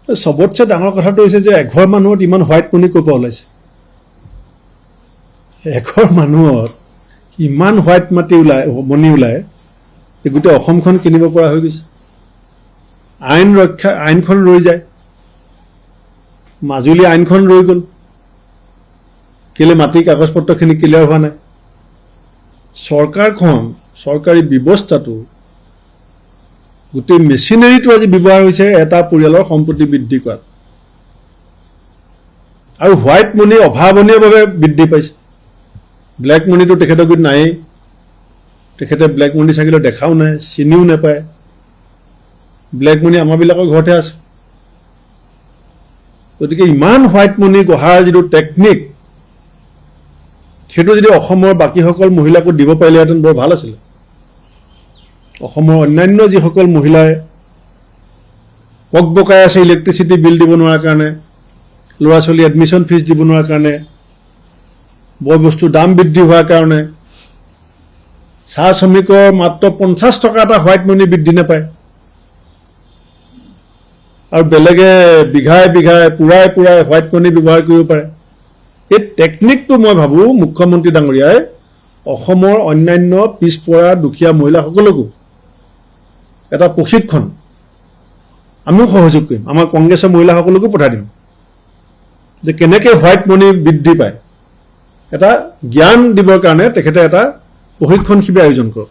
সবতছে ডাঙৰ কথাটো হৈছে যে এঘৰ মানুহত ইমান হোৱাইট মনি ক'ৰ পৰা ওলাইছে এঘৰ মানুহত ইমান হোৱাইট মনি ওলায় যে গোটেই অসমখন কিনিব পৰা হৈ গৈছে আইনখন ৰৈ যায় মাজুলী আইনখন ৰৈ গ'ল কেলে মাটি কাগজ পত্ৰখিনি ক্লিয়াৰ হোৱা নাই চৰকাৰী ব্যৱস্থাটো গোটেই মেচিনাৰীটো আজি ব্যৱহাৰ হৈছে এটা পৰিয়ালৰ সম্পত্তি বৃদ্ধি কৰাত আৰু হোৱাইট মনি অভাৱনীয়ভাৱে বৃদ্ধি পাইছে ব্লেক মনিটো তেখেতৰ গুৰিত নায়েই তেখেতে ব্লেক মনি চাগিলে দেখাও নাই চিনিও নাপায় ব্লেক মনি আমাৰবিলাকৰ ঘৰতে আছে গতিকে ইমান হোৱাইট মনি গঢ়াৰ যিটো টেকনিক সেইটো যদি অসমৰ বাকীসকল মহিলাকো দিব পাৰিলেহেঁতেন বৰ ভাল আছিলে অসমৰ অন্যান্য যিসকল মহিলাই বকবকাই আছে ইলেক্ট্ৰিচিটি বিল দিব নোৱাৰাৰ কাৰণে ল'ৰা ছোৱালী এডমিশ্যন ফিজ দিব নোৱাৰাৰ কাৰণে বয় বস্তুৰ দাম বৃদ্ধি হোৱাৰ কাৰণে চাহ শ্ৰমিকৰ মাত্ৰ 50 টকা এটা হোৱাইট মনি বৃদ্ধি নাপায় আৰু বেলেগে বিঘাই পুৰাই হোৱাইট মনি ব্যৱহাৰ কৰিব পাৰে এই টেকনিকটো মই ভাবোঁ মুখ্যমন্ত্ৰী ডাঙৰীয়াই অসমৰ অন্যান্য পিছপৰা দুখীয়া মহিলাসকলকো এটা প্ৰশিক্ষণ আমিও সহযোগ কৰিম আমাৰ কংগ্ৰেছৰ মহিলাসকলকো পঠাই দিম যে কেনেকৈ হোৱাইট মনি বৃদ্ধি পায় এটা জ্ঞান দিবৰ কাৰণে তেখেতে এটা প্ৰশিক্ষণ শিবিৰ আয়োজন কৰক